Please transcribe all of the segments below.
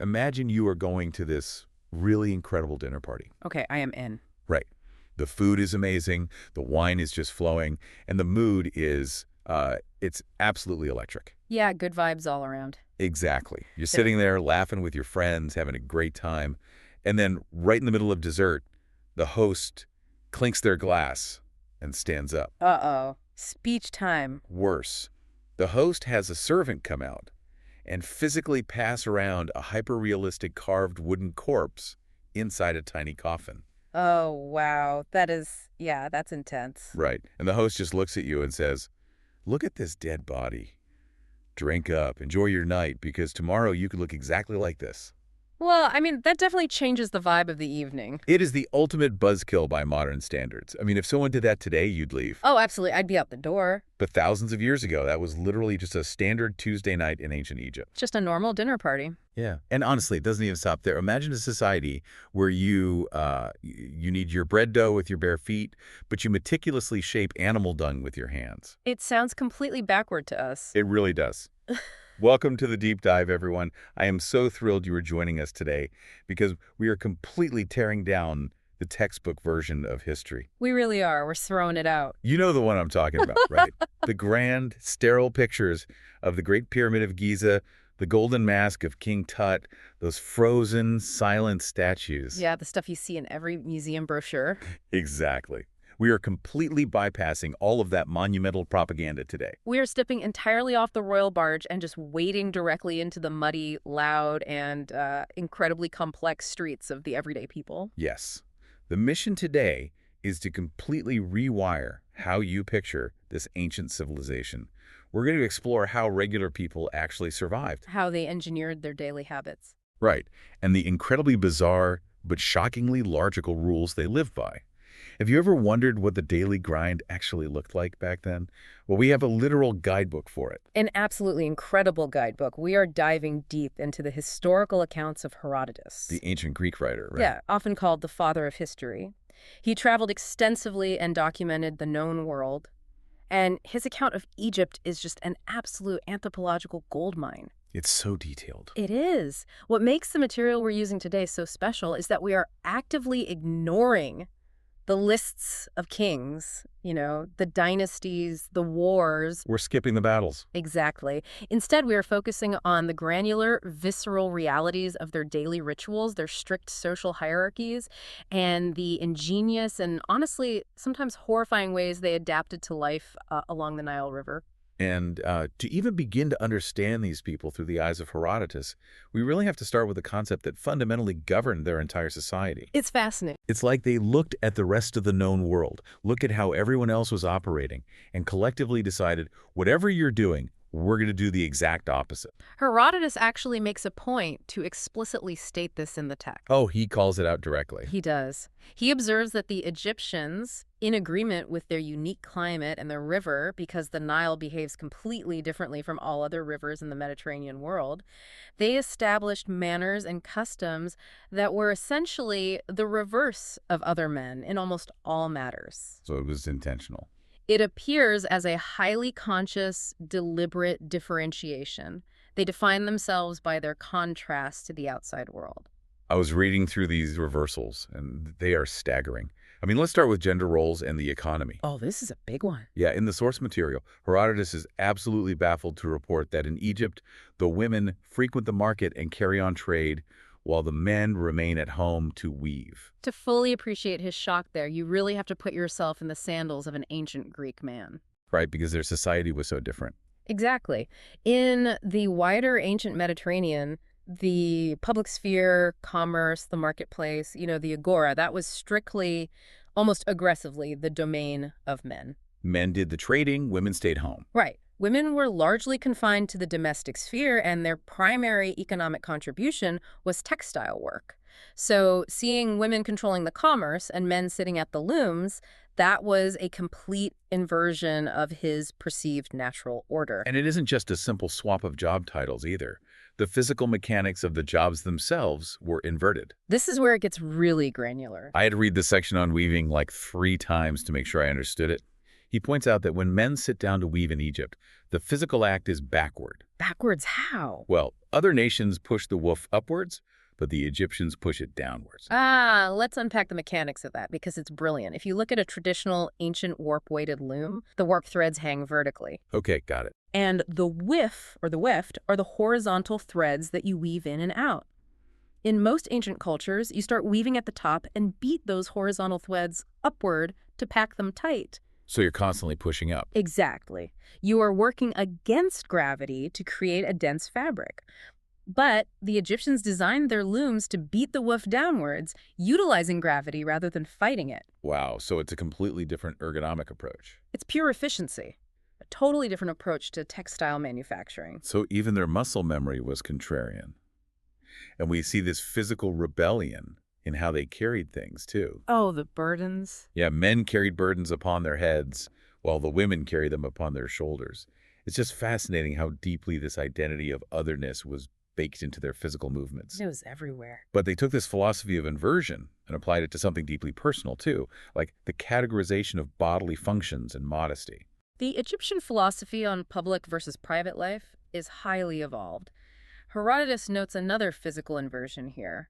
Imagine you are going to this really incredible dinner party. Okay, I am in. Right. The food is amazing, the wine is just flowing, and the mood is, it's absolutely electric. Yeah, good vibes all around. Exactly. You're sitting there laughing with your friends, having a great time, and then right in the middle of dessert, the host clinks their glass and stands up. Uh-oh. Speech time. Worse, the host has a servant come out and physically pass around a hyper-realistic carved wooden corpse inside a tiny coffin. Oh, wow. Yeah, that's intense. Right. And the host just looks at you and says, "Look at this dead body. Drink up, enjoy your night, because tomorrow you could look exactly like this." Well, I mean, that definitely changes the vibe of the evening. It is the ultimate buzzkill by modern standards. I mean, if someone did that today, you'd leave. Oh, absolutely. I'd be out the door. But thousands of years ago, that was literally just a standard Tuesday night in ancient Egypt. Just a normal dinner party. Yeah. And honestly, it doesn't even stop there. Imagine a society where you knead your bread dough with your bare feet, but you meticulously shape animal dung with your hands. It sounds completely backward to us. It really does. Welcome to the Deep Dive, everyone. I am so thrilled you are joining us today because we are completely tearing down the textbook version of history. We really are. We're throwing it out. You know the one I'm talking about, right? The grand, sterile pictures of the Great Pyramid of Giza, the golden mask of King Tut, those frozen, silent statues. Yeah, the stuff you see in every museum brochure. Exactly. We are completely bypassing all of that monumental propaganda today. We are stepping entirely off the royal barge and just wading directly into the muddy, loud, and incredibly complex streets of the everyday people. Yes. The mission today is to completely rewire how you picture this ancient civilization. We're going to explore how regular people actually survived. How they engineered their daily habits. Right. And the incredibly bizarre but shockingly logical rules they lived by. Have you ever wondered what the daily grind actually looked like back then? Well, we have a literal guidebook for it. An absolutely incredible guidebook. We are diving deep into the historical accounts of Herodotus. The ancient Greek writer, right? Yeah, often called the father of history. He traveled extensively and documented the known world. And his account of Egypt is just an absolute anthropological goldmine. It's so detailed. It is. What makes the material we're using today so special is that we are actively ignoring the lists of kings, the dynasties, the wars. We're skipping the battles. Exactly. Instead, we are focusing on the granular, visceral realities of their daily rituals, their strict social hierarchies, and the ingenious and honestly sometimes horrifying ways they adapted to life along the Nile River. And to even begin to understand these people through the eyes of Herodotus, we really have to start with a concept that fundamentally governed their entire society. It's fascinating. It's like they looked at the rest of the known world, looked at how everyone else was operating, and collectively decided, whatever you're doing, we're going to do the exact opposite. Herodotus actually makes a point to explicitly state this in the text. Oh, he calls it out directly. He does. He observes that the Egyptians, in agreement with their unique climate and their river, because the Nile behaves completely differently from all other rivers in the Mediterranean world, they established manners and customs that were essentially the reverse of other men in almost all matters. So it was intentional. It appears as a highly conscious, deliberate differentiation. They define themselves by their contrast to the outside world. I was reading through these reversals, and they are staggering. I mean, let's start with gender roles and the economy. Oh, this is a big one. Yeah, in the source material, Herodotus is absolutely baffled to report that in Egypt, the women frequent the market and carry on trade, while the men remain at home to weave. To fully appreciate his shock there, you really have to put yourself in the sandals of an ancient Greek man. Right, because their society was so different. Exactly. In the wider ancient Mediterranean, the public sphere, commerce, the marketplace, the agora, that was strictly, almost aggressively, the domain of men. Men did the trading, women stayed home. Right. Women were largely confined to the domestic sphere, and their primary economic contribution was textile work. So seeing women controlling the commerce and men sitting at the looms, that was a complete inversion of his perceived natural order. And it isn't just a simple swap of job titles either. The physical mechanics of the jobs themselves were inverted. This is where it gets really granular. I had to read this section on weaving like 3 times to make sure I understood it. He points out that when men sit down to weave in Egypt, the physical act is backward. Backwards how? Well, other nations push the woof upwards, but the Egyptians push it downwards. Let's unpack the mechanics of that because it's brilliant. If you look at a traditional ancient warp-weighted loom, the warp threads hang vertically. Okay, got it. And the whiff, or the weft, are the horizontal threads that you weave in and out. In most ancient cultures, you start weaving at the top and beat those horizontal threads upward to pack them tight. So you're constantly pushing up. Exactly. You are working against gravity to create a dense fabric. But the Egyptians designed their looms to beat the woof downwards, utilizing gravity rather than fighting it. Wow, so it's a completely different ergonomic approach. It's pure efficiency, a totally different approach to textile manufacturing. So even their muscle memory was contrarian. And we see this physical rebellion in how they carried things, too. Oh, the burdens. Yeah, men carried burdens upon their heads, while the women carried them upon their shoulders. It's just fascinating how deeply this identity of otherness was baked into their physical movements. It was everywhere. But they took this philosophy of inversion and applied it to something deeply personal, too, like the categorization of bodily functions and modesty. The Egyptian philosophy on public versus private life is highly evolved. Herodotus notes another physical inversion here.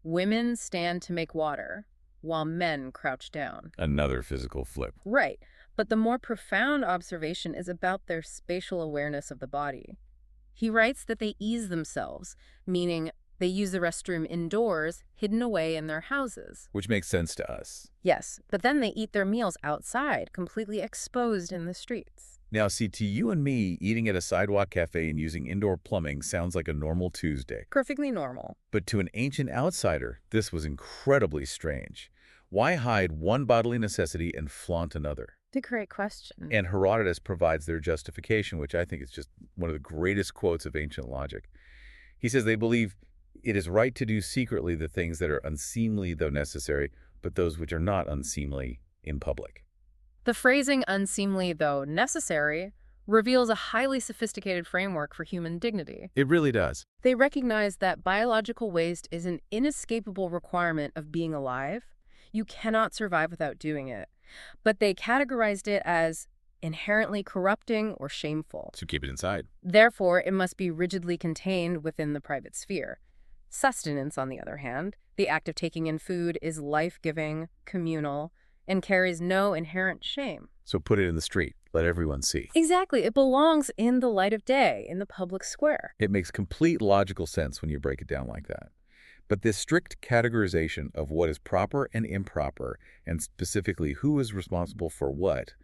Women stand to make water, while men crouch down. Another physical flip. Right, but the more profound observation is about their spatial awareness of the body. He writes that they ease themselves, meaning they use the restroom indoors, hidden away in their houses. Which makes sense to us. Yes, but then they eat their meals outside, completely exposed in the streets. Now, see, to you and me, eating at a sidewalk cafe and using indoor plumbing sounds like a normal Tuesday. Perfectly normal. But to an ancient outsider, this was incredibly strange. Why hide one bodily necessity and flaunt another? It's a great question. And Herodotus provides their justification, which I think is just one of the greatest quotes of ancient logic. He says they believe it is right to do secretly the things that are unseemly, though necessary, but those which are not unseemly in public. The phrasing unseemly, though necessary, reveals a highly sophisticated framework for human dignity. It really does. They recognize that biological waste is an inescapable requirement of being alive. You cannot survive without doing it. But they categorized it as inherently corrupting or shameful. So keep it inside. Therefore, it must be rigidly contained within the private sphere. Sustenance, on the other hand, the act of taking in food, is life-giving, communal, and carries no inherent shame. So put it in the street. Let everyone see. Exactly. It belongs in the light of day, in the public square. It makes complete logical sense when you break it down like that. But this strict categorization of what is proper and improper, and specifically who is responsible for what,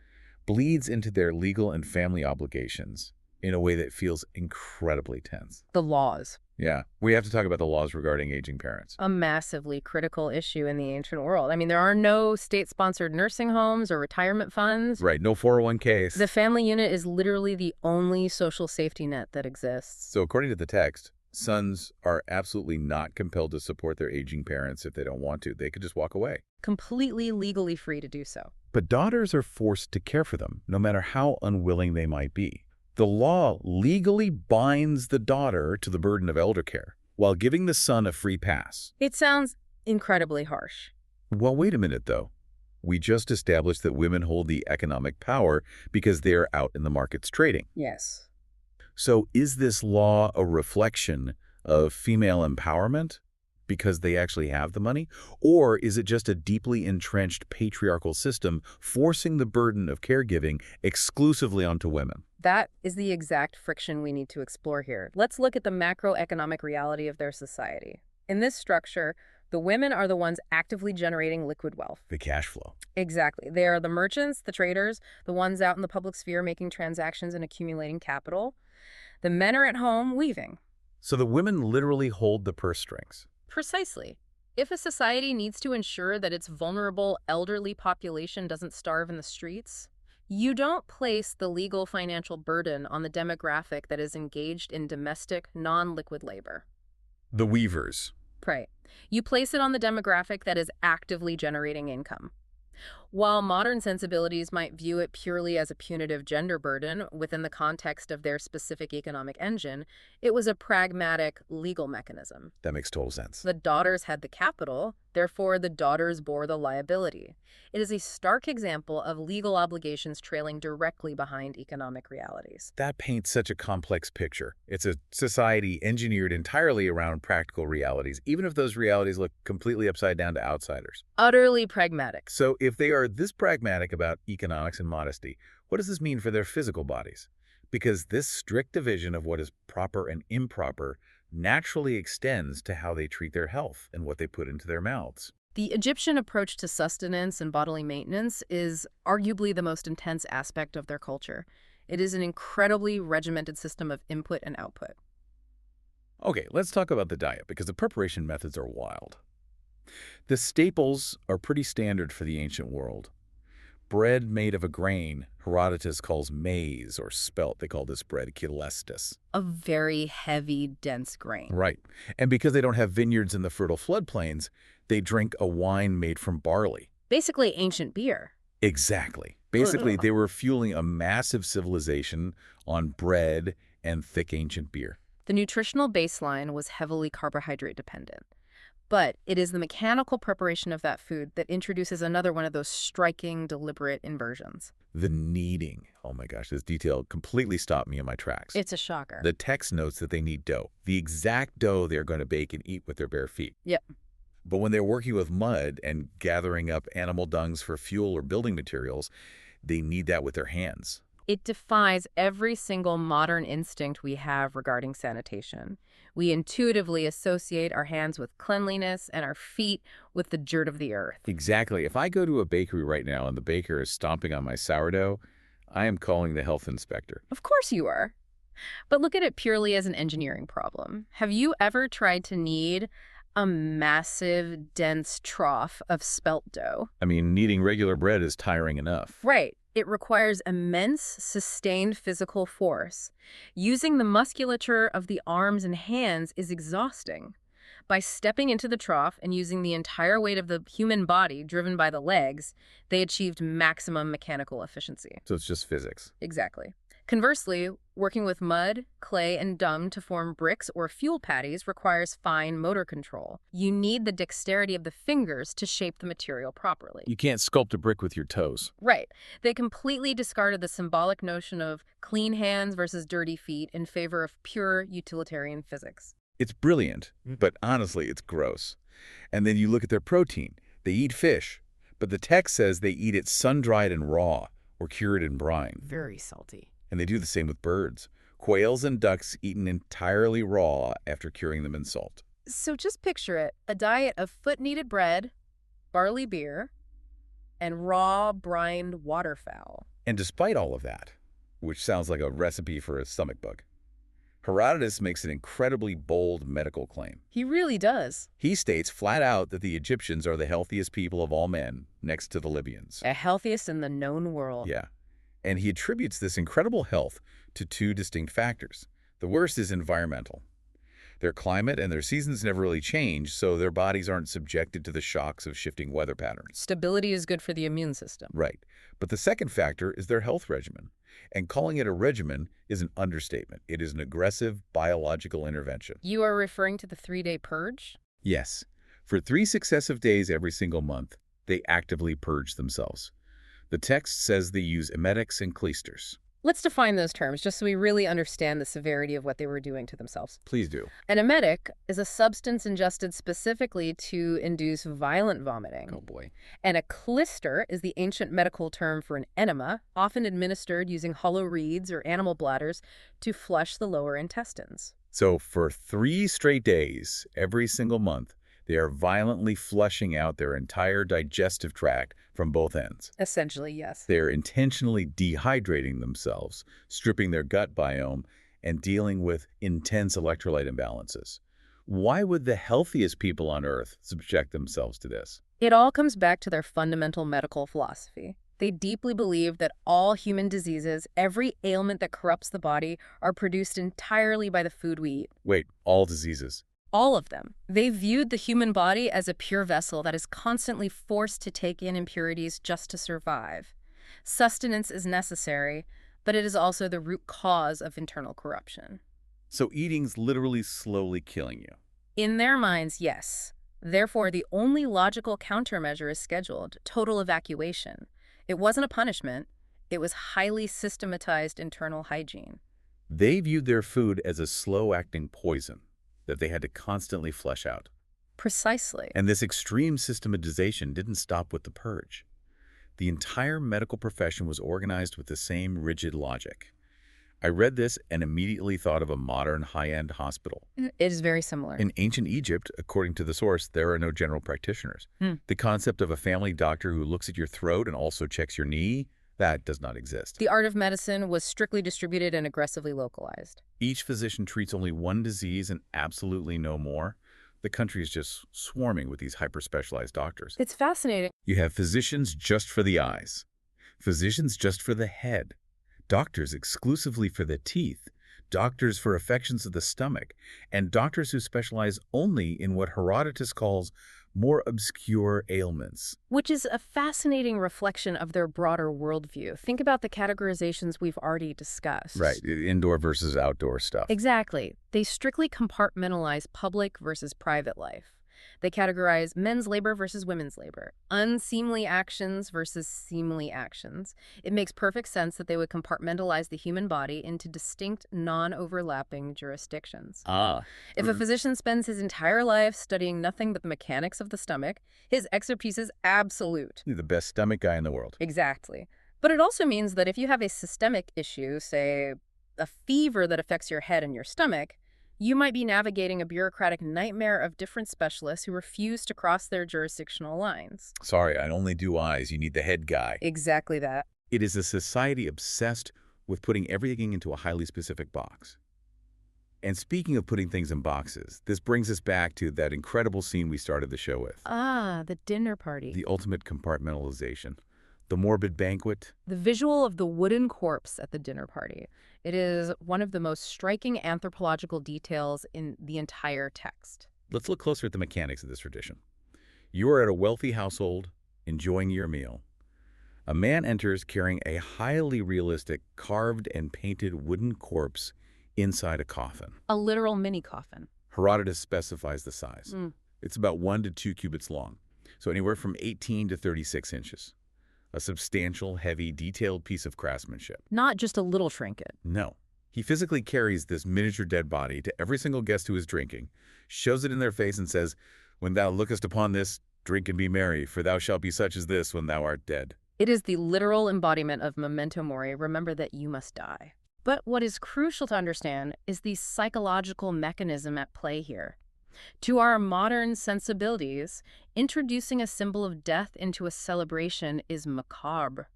bleeds into their legal and family obligations in a way that feels incredibly tense. The laws. Yeah, we have to talk about the laws regarding aging parents. A massively critical issue in the ancient world. I mean, there are no state-sponsored nursing homes or retirement funds. Right, no 401ks. The family unit is literally the only social safety net that exists. So according to the text, sons are absolutely not compelled to support their aging parents if they don't want to. They could just walk away. Completely legally free to do so. But daughters are forced to care for them, no matter how unwilling they might be. The law legally binds the daughter to the burden of elder care, while giving the son a free pass. It sounds incredibly harsh. Well, wait a minute, though. We just established that women hold the economic power because they're out in the markets trading. Yes. So is this law a reflection of female empowerment because they actually have the money? Or is it just a deeply entrenched patriarchal system forcing the burden of caregiving exclusively onto women? That is the exact friction we need to explore here. Let's look at the macroeconomic reality of their society. In this structure, the women are the ones actively generating liquid wealth. The cash flow. Exactly. They are the merchants, the traders, the ones out in the public sphere making transactions and accumulating capital. The men are at home weaving. So the women literally hold the purse strings. Precisely. If a society needs to ensure that its vulnerable elderly population doesn't starve in the streets, you don't place the legal financial burden on the demographic that is engaged in domestic, non-liquid labor. The weavers. Right. You place it on the demographic that is actively generating income. While modern sensibilities might view it purely as a punitive gender burden within the context of their specific economic engine, it was a pragmatic legal mechanism. That makes total sense. The daughters had the capital, therefore the daughters bore the liability. It is a stark example of legal obligations trailing directly behind economic realities. That paints such a complex picture. It's a society engineered entirely around practical realities, even if those realities look completely upside down to outsiders. Utterly pragmatic. So if they are this pragmatic about economics and modesty, what does this mean for their physical bodies? Because this strict division of what is proper and improper naturally extends to how they treat their health and what they put into their mouths. The Egyptian approach to sustenance and bodily maintenance is arguably the most intense aspect of their culture. It is an incredibly regimented system of input and output. Okay, let's talk about the diet because the preparation methods are wild. The staples are pretty standard for the ancient world. Bread made of a grain Herodotus calls maize or spelt. They call this bread kilestis. A very heavy, dense grain. Right. And because they don't have vineyards in the fertile floodplains, they drink a wine made from barley. Basically ancient beer. Exactly. Basically, they were fueling a massive civilization on bread and thick ancient beer. The nutritional baseline was heavily carbohydrate dependent. But it is the mechanical preparation of that food that introduces another one of those striking, deliberate inversions. The kneading. Oh my gosh, this detail completely stopped me in my tracks. It's a shocker. The text notes that they need dough, the exact dough they're going to bake and eat with their bare feet. Yep. But when they're working with mud and gathering up animal dungs for fuel or building materials, they need that with their hands. It defies every single modern instinct we have regarding sanitation. We intuitively associate our hands with cleanliness and our feet with the dirt of the earth. Exactly. If I go to a bakery right now and the baker is stomping on my sourdough, I am calling the health inspector. Of course you are. But look at it purely as an engineering problem. Have you ever tried to knead a massive, dense trough of spelt dough? I mean, kneading regular bread is tiring enough. Right. It requires immense, sustained physical force. Using the musculature of the arms and hands is exhausting. By stepping into the trough and using the entire weight of the human body driven by the legs, they achieved maximum mechanical efficiency. So it's just physics. Exactly. Conversely, working with mud, clay, and dung to form bricks or fuel patties requires fine motor control. You need the dexterity of the fingers to shape the material properly. You can't sculpt a brick with your toes. Right. They completely discarded the symbolic notion of clean hands versus dirty feet in favor of pure utilitarian physics. It's brilliant, but honestly, it's gross. And then you look at their protein. They eat fish, but the text says they eat it sun-dried and raw or cured in brine. Very salty. And they do the same with birds. Quails and ducks eaten entirely raw after curing them in salt. So just picture it, a diet of foot-kneaded bread, barley beer, and raw brined waterfowl. And despite all of that, which sounds like a recipe for a stomach bug, Herodotus makes an incredibly bold medical claim. He really does. He states flat out that the Egyptians are the healthiest people of all men, next to the Libyans. The healthiest in the known world. Yeah. And he attributes this incredible health to two distinct factors. The worst is environmental. Their climate and their seasons never really change, so their bodies aren't subjected to the shocks of shifting weather patterns. Stability is good for the immune system. Right. But the second factor is their health regimen. And calling it a regimen is an understatement. It is an aggressive biological intervention. You are referring to the 3-day purge? Yes. For 3 successive days every single month, they actively purge themselves. The text says they use emetics and cleisters. Let's define those terms just so we really understand the severity of what they were doing to themselves. Please do. An emetic is a substance ingested specifically to induce violent vomiting. Oh boy. And a clyster is the ancient medical term for an enema, often administered using hollow reeds or animal bladders to flush the lower intestines. So for 3 straight days, every single month, they are violently flushing out their entire digestive tract from both ends. Essentially, yes. They're intentionally dehydrating themselves, stripping their gut biome, and dealing with intense electrolyte imbalances. Why would the healthiest people on Earth subject themselves to this? It all comes back to their fundamental medical philosophy. They deeply believe that all human diseases, every ailment that corrupts the body, are produced entirely by the food we eat. Wait, all diseases? All of them. They viewed the human body as a pure vessel that is constantly forced to take in impurities just to survive. Sustenance is necessary, but it is also the root cause of internal corruption. So eating's literally slowly killing you. In their minds, yes. Therefore, the only logical countermeasure is scheduled, total evacuation. It wasn't a punishment. It was highly systematized internal hygiene. They viewed their food as a slow-acting poison that they had to constantly flush out. Precisely. And this extreme systematization didn't stop with the purge. The entire medical profession was organized with the same rigid logic. I read this and immediately thought of a modern high-end hospital. It is very similar. In ancient Egypt, according to the source, there are no general practitioners. The concept of a family doctor who looks at your throat and also checks your knee, that does not exist. The art of medicine was strictly distributed and aggressively localized. Each physician treats only one disease and absolutely no more. The country is just swarming with these hyper-specialized doctors. It's fascinating. You have physicians just for the eyes, physicians just for the head, doctors exclusively for the teeth, doctors for affections of the stomach, and doctors who specialize only in what Herodotus calls more obscure ailments. Which is a fascinating reflection of their broader worldview. Think about the categorizations we've already discussed. Right, indoor versus outdoor stuff. Exactly. They strictly compartmentalize public versus private life. They categorize men's labor versus women's labor, unseemly actions versus seemly actions. It makes perfect sense that they would compartmentalize the human body into distinct, non-overlapping jurisdictions. If a physician spends his entire life studying nothing but the mechanics of the stomach, his expertise is absolute. The best stomach guy in the world. Exactly. But it also means that if you have a systemic issue, say a fever that affects your head and your stomach, you might be navigating a bureaucratic nightmare of different specialists who refuse to cross their jurisdictional lines. Sorry, I only do eyes. You need the head guy. Exactly that. It is a society obsessed with putting everything into a highly specific box. And speaking of putting things in boxes, this brings us back to that incredible scene we started the show with. The dinner party. The ultimate compartmentalization. The morbid banquet. The visual of the wooden corpse at the dinner party. It is one of the most striking anthropological details in the entire text. Let's look closer at the mechanics of this tradition. You are at a wealthy household, enjoying your meal. A man enters carrying a highly realistic, carved and painted wooden corpse inside a coffin. A literal mini coffin. Herodotus specifies the size. It's about 1 to 2 cubits long, so anywhere from 18 to 36 inches. A substantial, heavy, detailed piece of craftsmanship. Not just a little trinket. No. He physically carries this miniature dead body to every single guest who is drinking, shoves it in their face and says, "When thou lookest upon this, drink and be merry, for thou shalt be such as this when thou art dead." It is the literal embodiment of memento mori, remember that you must die. But what is crucial to understand is the psychological mechanism at play here. To our modern sensibilities, introducing a symbol of death into a celebration is macabre.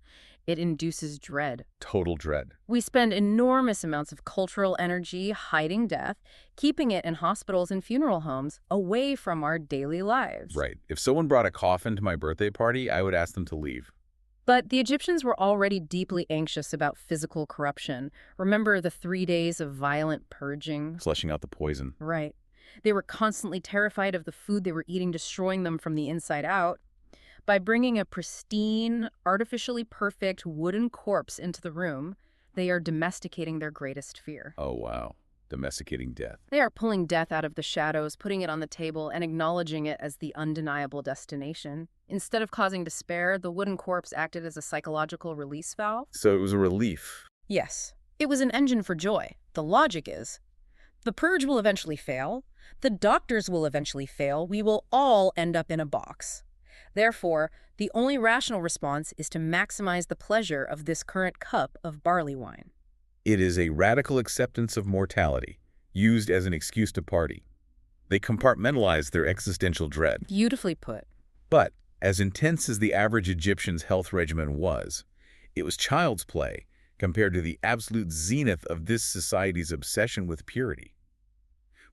It induces dread. Total dread. We spend enormous amounts of cultural energy hiding death, keeping it in hospitals and funeral homes, away from our daily lives. Right. If someone brought a coffin to my birthday party, I would ask them to leave. But the Egyptians were already deeply anxious about physical corruption. Remember the 3 days of violent purging? Flushing out the poison. Right. They were constantly terrified of the food they were eating destroying them from the inside out. By bringing a pristine, artificially perfect wooden corpse into the room, they are domesticating their greatest fear. Oh, wow. Domesticating death. They are pulling death out of the shadows, putting it on the table, and acknowledging it as the undeniable destination. Instead of causing despair, the wooden corpse acted as a psychological release valve. So it was a relief. Yes. It was an engine for joy. The logic is, the purge will eventually fail. The doctors will eventually fail. We will all end up in a box. Therefore, the only rational response is to maximize the pleasure of this current cup of barley wine. It is a radical acceptance of mortality, used as an excuse to party. They compartmentalize their existential dread. Beautifully put. But, as intense as the average Egyptian's health regimen was, it was child's play compared to the absolute zenith of this society's obsession with purity.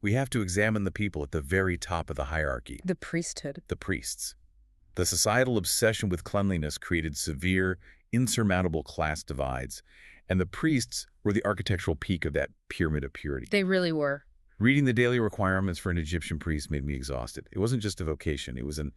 We have to examine the people at the very top of the hierarchy. The priesthood. The priests. The societal obsession with cleanliness created severe, insurmountable class divides, and the priests were the architectural peak of that pyramid of purity. They really were. Reading the daily requirements for an Egyptian priest made me exhausted. It wasn't just a vocation, it was an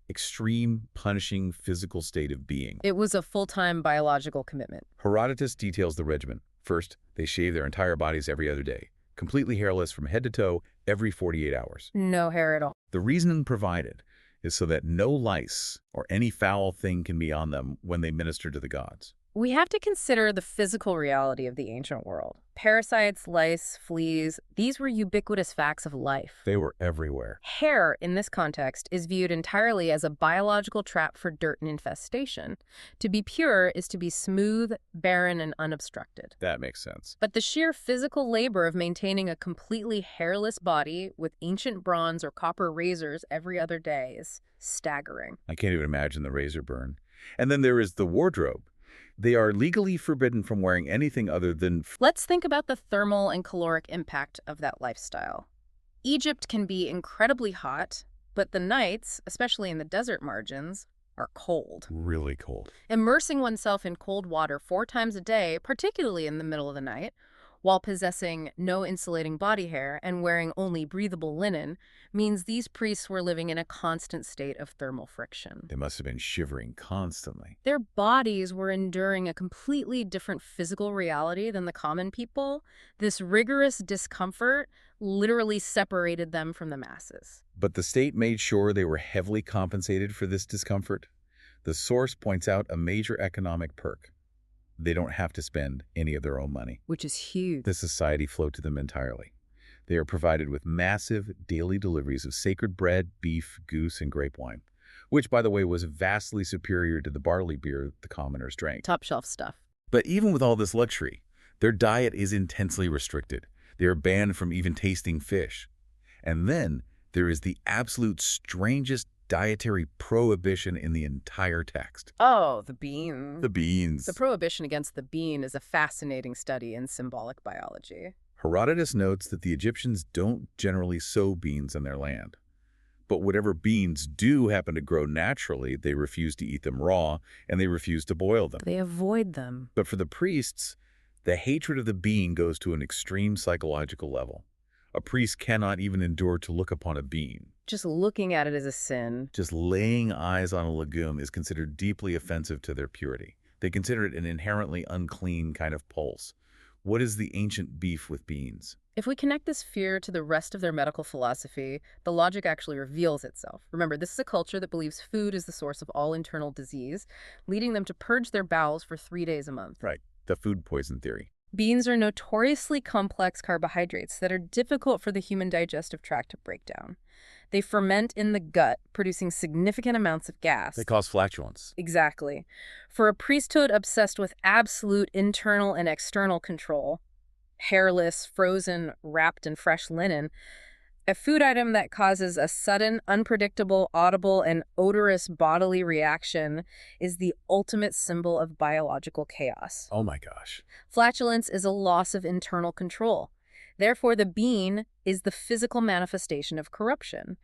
extreme, punishing physical state of being. It was a full-time biological commitment. Herodotus details the regimen. First, they shave their entire bodies every other day, completely hairless from head to toe every 48 hours. No hair at all. The reason provided is so that no lice or any foul thing can be on them when they minister to the gods. We have to consider the physical reality of the ancient world. Parasites, lice, fleas, these were ubiquitous facts of life. They were everywhere. Hair, in this context, is viewed entirely as a biological trap for dirt and infestation. To be pure is to be smooth, barren, and unobstructed. That makes sense. But the sheer physical labor of maintaining a completely hairless body with ancient bronze or copper razors every other day is staggering. I can't even imagine the razor burn. And then there is the wardrobe. They are legally forbidden from wearing anything other than... Let's think about the thermal and caloric impact of that lifestyle. Egypt can be incredibly hot, but the nights, especially in the desert margins, are cold. really cold. Immersing oneself in cold water 4 times a day, particularly in the middle of the night, while possessing no insulating body hair and wearing only breathable linen, means these priests were living in a constant state of thermal friction. They must have been shivering constantly. Their bodies were enduring a completely different physical reality than the common people. This rigorous discomfort literally separated them from the masses. But the state made sure they were heavily compensated for this discomfort. The source points out a major economic perk. They don't have to spend any of their own money. Which is huge. The society flowed to them entirely. They are provided with massive daily deliveries of sacred bread, beef, goose, and grape wine, which, by the way, was vastly superior to the barley beer the commoners drank. Top shelf stuff. But even with all this luxury, their diet is intensely restricted. They are banned from even tasting fish. And then there is the absolute strangest dietary prohibition in the entire text. Oh, the bean. The beans. The prohibition against the bean is a fascinating study in symbolic biology. Herodotus notes that the Egyptians don't generally sow beans on their land. But whatever beans do happen to grow naturally, they refuse to eat them raw, and they refuse to boil them. They avoid them. But for the priests, the hatred of the bean goes to an extreme psychological level. A priest cannot even endure to look upon a bean. Just looking at it is a sin. Just laying eyes on a legume is considered deeply offensive to their purity. They consider it an inherently unclean kind of pulse. What is the ancient beef with beans? If we connect this fear to the rest of their medical philosophy, the logic actually reveals itself. Remember, this is a culture that believes food is the source of all internal disease, leading them to purge their bowels for 3 days a month. Right, the food poison theory. Beans are notoriously complex carbohydrates that are difficult for the human digestive tract to break down. They ferment in the gut, producing significant amounts of gas. They cause flatulence. Exactly. For a priesthood obsessed with absolute internal and external control, hairless, frozen, wrapped in fresh linen, a food item that causes a sudden, unpredictable, audible, and odorous bodily reaction is the ultimate symbol of biological chaos. Oh my gosh. Flatulence is a loss of internal control. Therefore, the bean is the physical manifestation of corruption.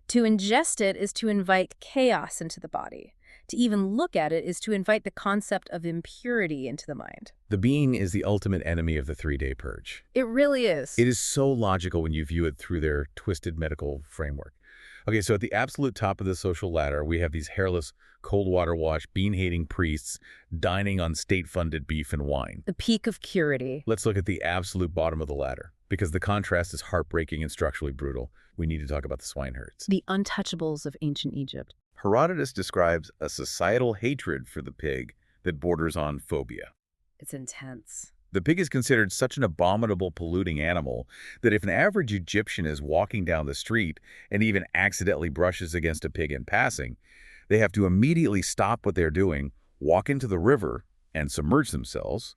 To ingest it is to invite chaos into the body. To even look at it is to invite the concept of impurity into the mind. The bean is the ultimate enemy of the 3-day purge. It really is. It is so logical when you view it through their twisted medical framework. Okay, so at the absolute top of the social ladder, we have these hairless, cold water wash, bean-hating priests dining on state-funded beef and wine. The peak of purity. Let's look at the absolute bottom of the ladder. Because the contrast is heartbreaking and structurally brutal, we need to talk about the swineherds. The untouchables of ancient Egypt. Herodotus describes a societal hatred for the pig that borders on phobia. It's intense. The pig is considered such an abominable, polluting animal that if an average Egyptian is walking down the street and even accidentally brushes against a pig in passing, they have to immediately stop what they're doing, walk into the river, and submerge themselves,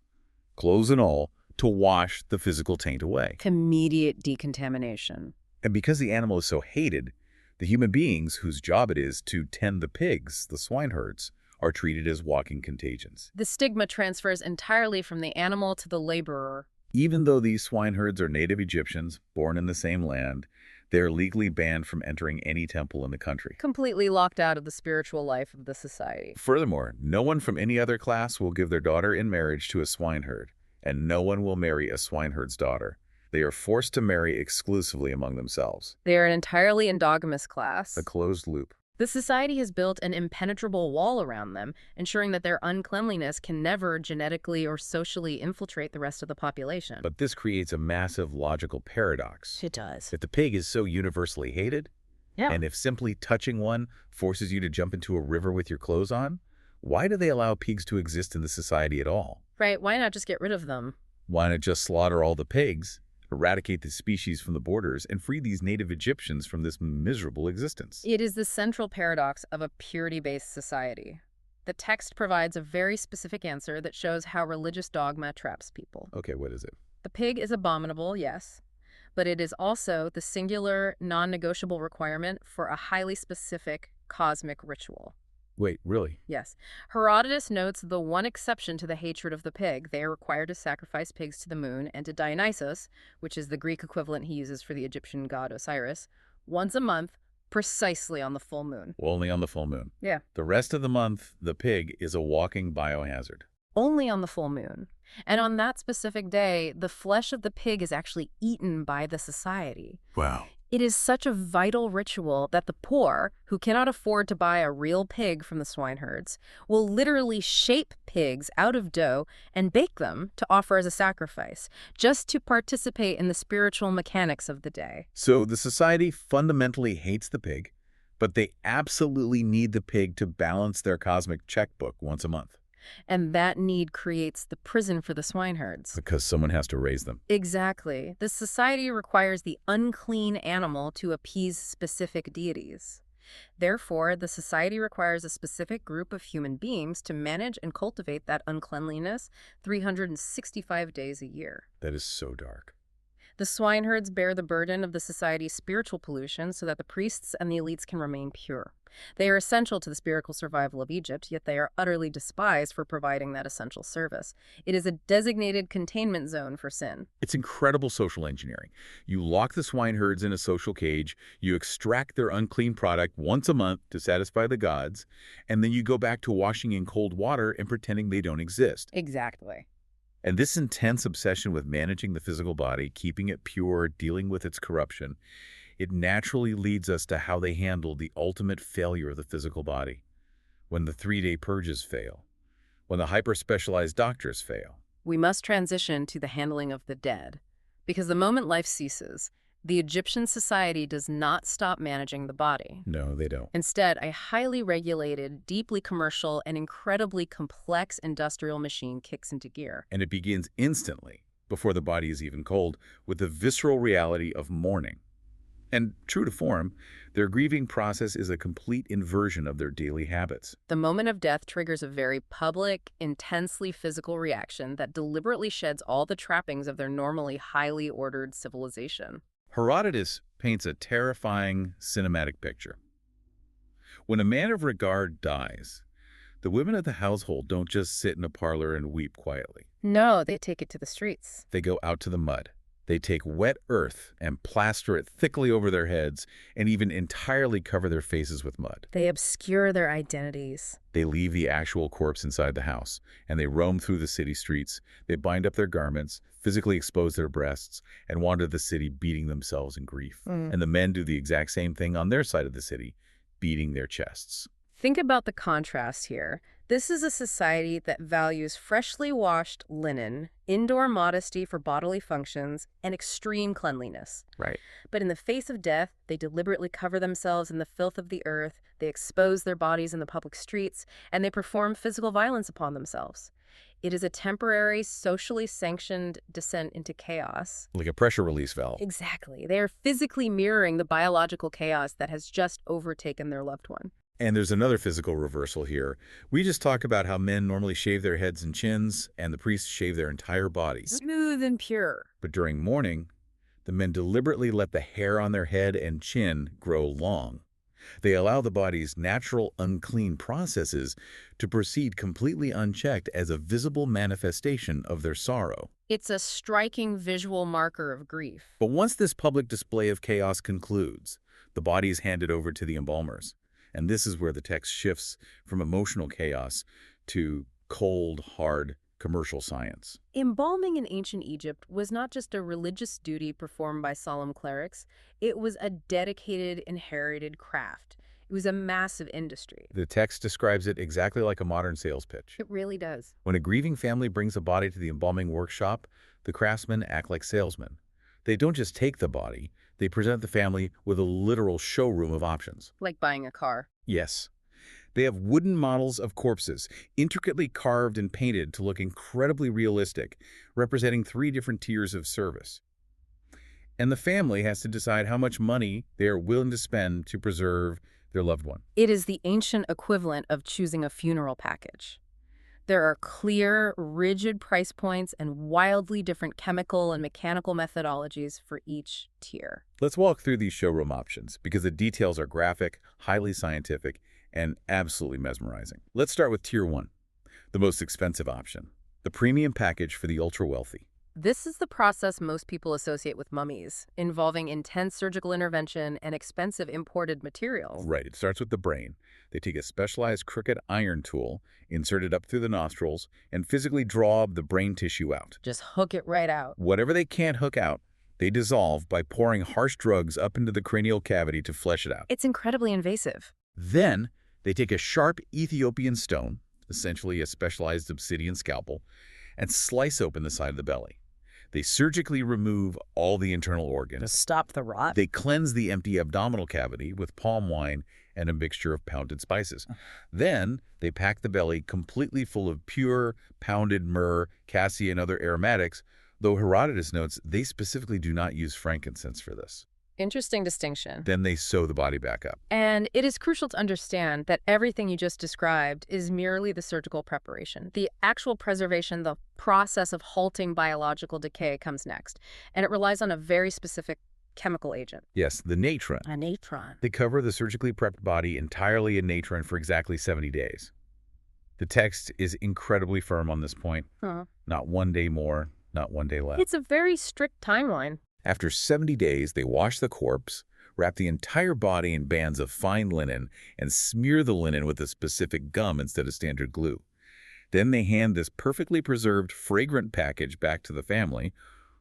clothes and all, to wash the physical taint away. Immediate decontamination. And because the animal is so hated, the human beings whose job it is to tend the pigs, the swineherds, are treated as walking contagions. The stigma transfers entirely from the animal to the laborer. Even though these swineherds are native Egyptians, born in the same land, they are legally banned from entering any temple in the country. Completely locked out of the spiritual life of the society. Furthermore, no one from any other class will give their daughter in marriage to a swineherd, and no one will marry a swineherd's daughter. They are forced to marry exclusively among themselves. They are an entirely endogamous class. A closed loop. The society has built an impenetrable wall around them, ensuring that their uncleanliness can never genetically or socially infiltrate the rest of the population. But this creates a massive logical paradox. It does. If the pig is so universally hated, Yeah. and if simply touching one forces you to jump into a river with your clothes on, why do they allow pigs to exist in the society at all? Right, why not just get rid of them? Why not just slaughter all the pigs, eradicate the species from the borders, and free these native Egyptians from this miserable existence? It is the central paradox of a purity-based society. The text provides a very specific answer that shows how religious dogma traps people. Okay, what is it? The pig is abominable, yes, but it is also the singular, non-negotiable requirement for a highly specific cosmic ritual. Wait, really? Yes. Herodotus notes the one exception to the hatred of the pig. They are required to sacrifice pigs to the moon and to Dionysus, which is the Greek equivalent he uses for the Egyptian god Osiris, once a month, precisely on the full moon. Well, only on the full moon. Yeah. The rest of the month, the pig is a walking biohazard. Only on the full moon. And on that specific day, the flesh of the pig is actually eaten by the society. Wow. It is such a vital ritual that the poor, who cannot afford to buy a real pig from the swineherds, will literally shape pigs out of dough and bake them to offer as a sacrifice, just to participate in the spiritual mechanics of the day. So the society fundamentally hates the pig, but they absolutely need the pig to balance their cosmic checkbook once a month. And that need creates the prison for the swineherds. Because someone has to raise them. Exactly. The society requires the unclean animal to appease specific deities. Therefore, the society requires a specific group of human beings to manage and cultivate that uncleanliness 365 days a year. That is so dark. The swineherds bear the burden of the society's spiritual pollution so that the priests and the elites can remain pure. They are essential to the spiritual survival of Egypt, yet they are utterly despised for providing that essential service. It is a designated containment zone for sin. It's incredible social engineering. You lock the swineherds in a social cage, you extract their unclean product once a month to satisfy the gods, and then you go back to washing in cold water and pretending they don't exist. Exactly. And this intense obsession with managing the physical body, keeping it pure, dealing with its corruption, it naturally leads us to how they handle the ultimate failure of the physical body. When the 3-day purges fail, when the hyper-specialized doctors fail. We must transition to the handling of the dead, because the moment life ceases, the Egyptian society does not stop managing the body. No, they don't. Instead, a highly regulated, deeply commercial, and incredibly complex industrial machine kicks into gear. And it begins instantly, before the body is even cold, with the visceral reality of mourning. And true to form, their grieving process is a complete inversion of their daily habits. The moment of death triggers a very public, intensely physical reaction that deliberately sheds all the trappings of their normally highly ordered civilization. Herodotus paints a terrifying cinematic picture. When a man of regard dies, the women of the household don't just sit in a parlor and weep quietly. No, they take it to the streets. They go out to the mud. They take wet earth and plaster it thickly over their heads and even entirely cover their faces with mud. They obscure their identities. They leave the actual corpse inside the house, and they roam through the city streets. They bind up their garments, physically expose their breasts, and wander the city beating themselves in grief. And the men do the exact same thing on their side of the city, beating their chests. Think about the contrast here. This is a society that values freshly washed linen, indoor modesty for bodily functions, and extreme cleanliness. Right. But in the face of death, they deliberately cover themselves in the filth of the earth, they expose their bodies in the public streets, and they perform physical violence upon themselves. It is a temporary, socially sanctioned descent into chaos. Like a pressure release valve. Exactly. They are physically mirroring the biological chaos that has just overtaken their loved one. And there's another physical reversal here. We just talked about how men normally shave their heads and chins, and the priests shave their entire bodies. Smooth and pure. But during mourning, the men deliberately let the hair on their head and chin grow long. They allow the body's natural unclean processes to proceed completely unchecked as a visible manifestation of their sorrow. It's a striking visual marker of grief. But once this public display of chaos concludes, the body is handed over to the embalmers. And this is where the text shifts from emotional chaos to cold, hard commercial science. Embalming in ancient Egypt was not just a religious duty performed by solemn clerics, it was a dedicated, inherited craft. It was a massive industry. The text describes it exactly like a modern sales pitch. It really does. When a grieving family brings a body to the embalming workshop, the craftsmen act like salesmen. They don't just take the body, they present the family with a literal showroom of options. Like buying a car. Yes. They have wooden models of corpses, intricately carved and painted to look incredibly realistic, representing 3 different tiers of service. And the family has to decide how much money they are willing to spend to preserve their loved one. It is the ancient equivalent of choosing a funeral package. There are clear, rigid price points and wildly different chemical and mechanical methodologies for each tier. Let's walk through these showroom options because the details are graphic, highly scientific, and absolutely mesmerizing. Let's start with Tier 1, the most expensive option, the premium package for the ultra-wealthy. This is the process most people associate with mummies, involving intense surgical intervention and expensive imported materials. Right, it starts with the brain. They take a specialized crooked iron tool, insert it up through the nostrils, and physically draw the brain tissue out. Just hook it right out. Whatever they can't hook out, they dissolve by pouring harsh drugs up into the cranial cavity to flesh it out. It's incredibly invasive. Then, they take a sharp Ethiopian stone, essentially a specialized obsidian scalpel, and slice open the side of the belly. They surgically remove all the internal organs. To stop the rot. They cleanse the empty abdominal cavity with palm wine and a mixture of pounded spices. Then, they pack the belly completely full of pure, pounded myrrh, cassia, and other aromatics, though Herodotus notes they specifically do not use frankincense for this. Interesting distinction. Then they sew the body back up. And it is crucial to understand that everything you just described is merely the surgical preparation. The actual preservation, the process of halting biological decay comes next, and it relies on a very specific chemical agent. Yes, the natron. A natron. They cover the surgically prepped body entirely in natron for exactly 70 days. The text is incredibly firm on this point. Not 1 day more, not 1 day less. It's a very strict timeline. After 70 days, they wash the corpse, wrap the entire body in bands of fine linen, and smear the linen with a specific gum instead of standard glue. Then they hand this perfectly preserved, fragrant package back to the family,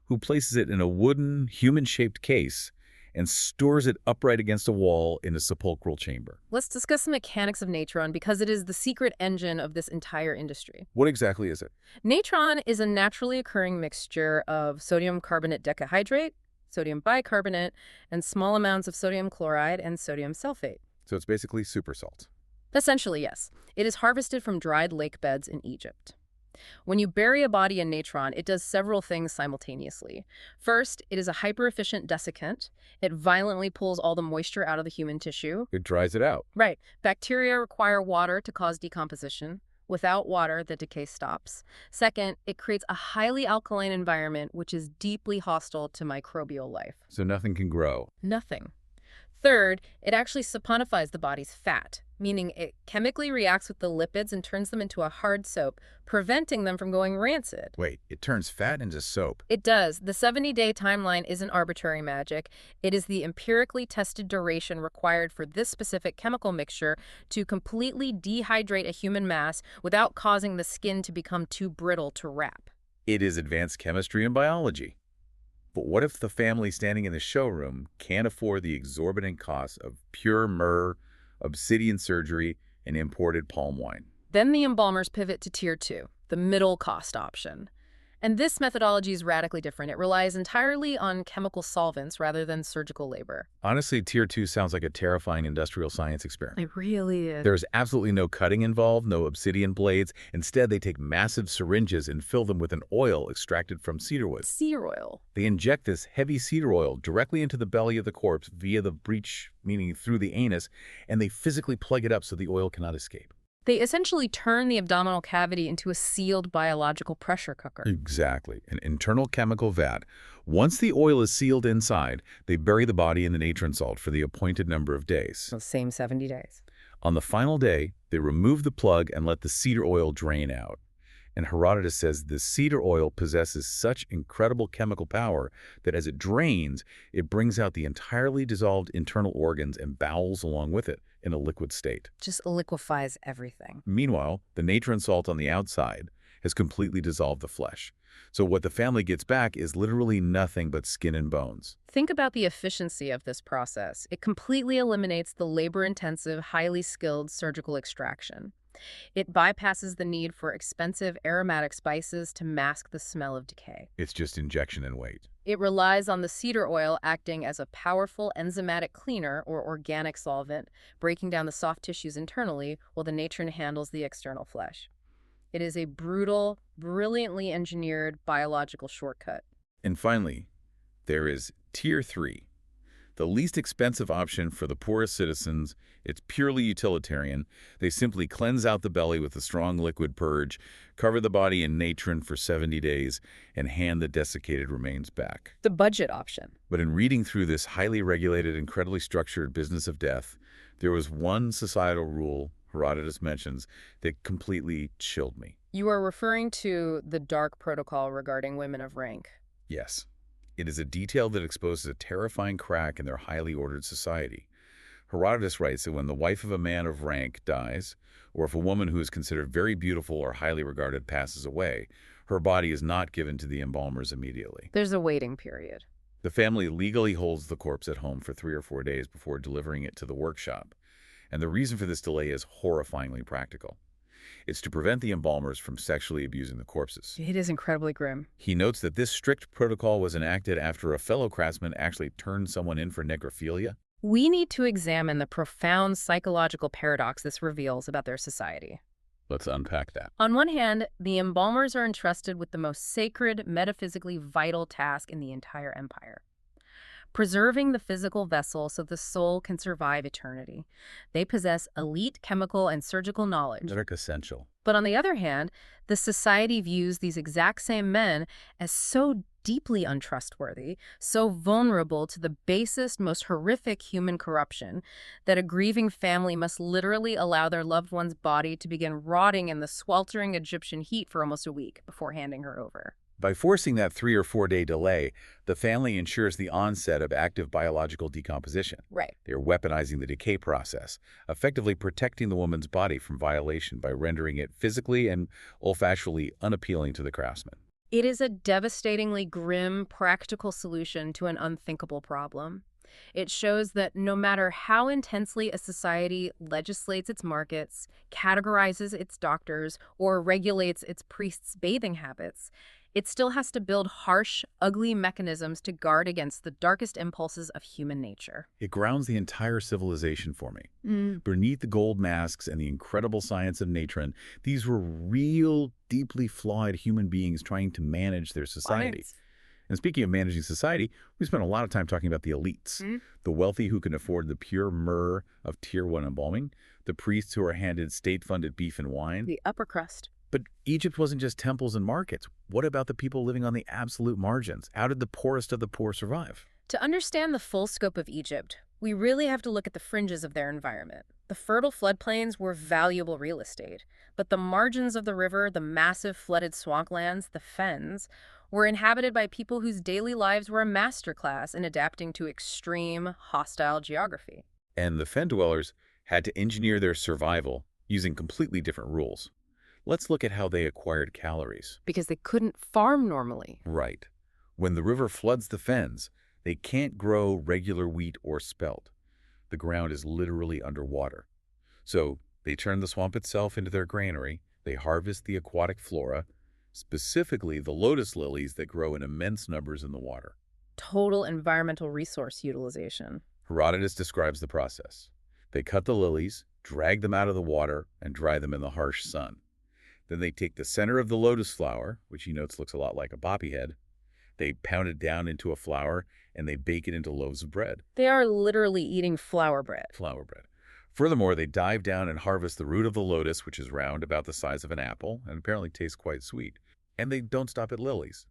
who places it in a wooden, human-shaped case and stores it upright against a wall in a sepulchral chamber. Let's discuss the mechanics of natron because it is the secret engine of this entire industry. What exactly is it? Natron is a naturally occurring mixture of sodium carbonate decahydrate, sodium bicarbonate, and small amounts of sodium chloride and sodium sulfate. So it's basically super salt. Essentially, yes. It is harvested from dried lake beds in Egypt. When you bury a body in natron, it does several things simultaneously. First, it is a hyper-efficient desiccant. It violently pulls all the moisture out of the human tissue. It dries it out. Right. Bacteria require water to cause decomposition. Without water, the decay stops. Second, it creates a highly alkaline environment, which is deeply hostile to microbial life. So nothing can grow. Nothing. Third, it actually saponifies the body's fat, meaning it chemically reacts with the lipids and turns them into a hard soap, preventing them from going rancid. Wait, it turns fat into soap. It does. The 70-day timeline isn't arbitrary magic. It is the empirically tested duration required for this specific chemical mixture to completely dehydrate a human mass without causing the skin to become too brittle to wrap. It is advanced chemistry and biology. But what if the family standing in the showroom can't afford the exorbitant costs of pure myrrh, obsidian surgery, and imported palm wine? Then the embalmers pivot to Tier 2, the middle cost option. And this methodology is radically different. It relies entirely on chemical solvents rather than surgical labor. Honestly, Tier 2 sounds like a terrifying industrial science experiment. It really is. There's absolutely no cutting involved, no obsidian blades. Instead, they take massive syringes and fill them with an oil extracted from cedar wood. Cedar oil. They inject this heavy cedar oil directly into the belly of the corpse via the breech, meaning through the anus, and they physically plug it up so the oil cannot escape. They essentially turn the abdominal cavity into a sealed biological pressure cooker. Exactly, an internal chemical vat. Once the oil is sealed inside, they bury the body in the natron salt for the appointed number of days. The same 70 days. On the final day, they remove the plug and let the cedar oil drain out. And Herodotus says the cedar oil possesses such incredible chemical power that as it drains, it brings out the entirely dissolved internal organs and bowels along with it in a liquid state. Just liquefies everything. Meanwhile, the natron salt on the outside has completely dissolved the flesh. So what the family gets back is literally nothing but skin and bones. Think about the efficiency of this process. It completely eliminates the labor-intensive, highly skilled surgical extraction. It bypasses the need for expensive aromatic spices to mask the smell of decay. It's just injection and wait. It relies on the cedar oil acting as a powerful enzymatic cleaner or organic solvent, breaking down the soft tissues internally while the natron handles the external flesh. It is a brutal, brilliantly engineered biological shortcut. And finally, there is Tier 3. The least expensive option for the poorest citizens. It's purely utilitarian. They simply cleanse out the belly with a strong liquid purge, cover the body in natron for 70 days, and hand the desiccated remains back. The budget option. But in reading through this highly regulated, incredibly structured business of death, there was one societal rule Herodotus mentions that completely chilled me. You are referring to the dark protocol regarding women of rank. Yes. It is a detail that exposes a terrifying crack in their highly ordered society. Herodotus writes that when the wife of a man of rank dies, or if a woman who is considered very beautiful or highly regarded passes away, her body is not given to the embalmers immediately. There's a waiting period. The family legally holds the corpse at home for 3 or 4 days before delivering it to the workshop. And the reason for this delay is horrifyingly practical. It's to prevent the embalmers from sexually abusing the corpses. It is incredibly grim. He notes that this strict protocol was enacted after a fellow craftsman actually turned someone in for necrophilia. We need to examine the profound psychological paradox this reveals about their society. Let's unpack that. On one hand, the embalmers are entrusted with the most sacred, metaphysically vital task in the entire empire: preserving the physical vessel so the soul can survive eternity. They possess elite chemical and surgical knowledge. They're essential. But on the other hand, the society views these exact same men as so deeply untrustworthy, so vulnerable to the basest, most horrific human corruption, that a grieving family must literally allow their loved one's body to begin rotting in the sweltering Egyptian heat for almost a week before handing her over. By forcing that 3 or 4 day delay, the family ensures the onset of active biological decomposition. Right. They're weaponizing the decay process, effectively protecting the woman's body from violation by rendering it physically and olfactorily unappealing to the craftsman. It is a devastatingly grim, practical solution to an unthinkable problem. It shows that no matter how intensely a society legislates its markets, categorizes its doctors, or regulates its priests' bathing habits, it still has to build harsh, ugly mechanisms to guard against the darkest impulses of human nature. It grounds the entire civilization for me. Beneath the gold masks and the incredible science of natron, these were real, deeply flawed human beings trying to manage their society. Right. And speaking of managing society, we spent a lot of time talking about the elites, the wealthy who can afford the pure myrrh of Tier 1 embalming, the priests who are handed state-funded beef and wine. The upper crust. But Egypt wasn't just temples and markets. What about the people living on the absolute margins? How did the poorest of the poor survive? To understand the full scope of Egypt, we really have to look at the fringes of their environment. The fertile floodplains were valuable real estate, but the margins of the river, the massive flooded swamplands, the fens, were inhabited by people whose daily lives were a masterclass in adapting to extreme, hostile geography. And the fen dwellers had to engineer their survival using completely different rules. Let's look at how they acquired calories. Because they couldn't farm normally. Right. When the river floods the fens, they can't grow regular wheat or spelt. The ground is literally underwater. So they turn the swamp itself into their granary. They harvest the aquatic flora, specifically the lotus lilies that grow in immense numbers in the water. Total environmental resource utilization. Herodotus describes the process. They cut the lilies, drag them out of the water, and dry them in the harsh sun. Then they take the center of the lotus flower, which he notes looks a lot like a poppy head. They pound it down into a flour, and they bake it into loaves of bread. They are literally eating flour bread. Flour bread. Furthermore, they dive down and harvest the root of the lotus, which is round, about the size of an apple, and apparently tastes quite sweet. And they don't stop at lilies.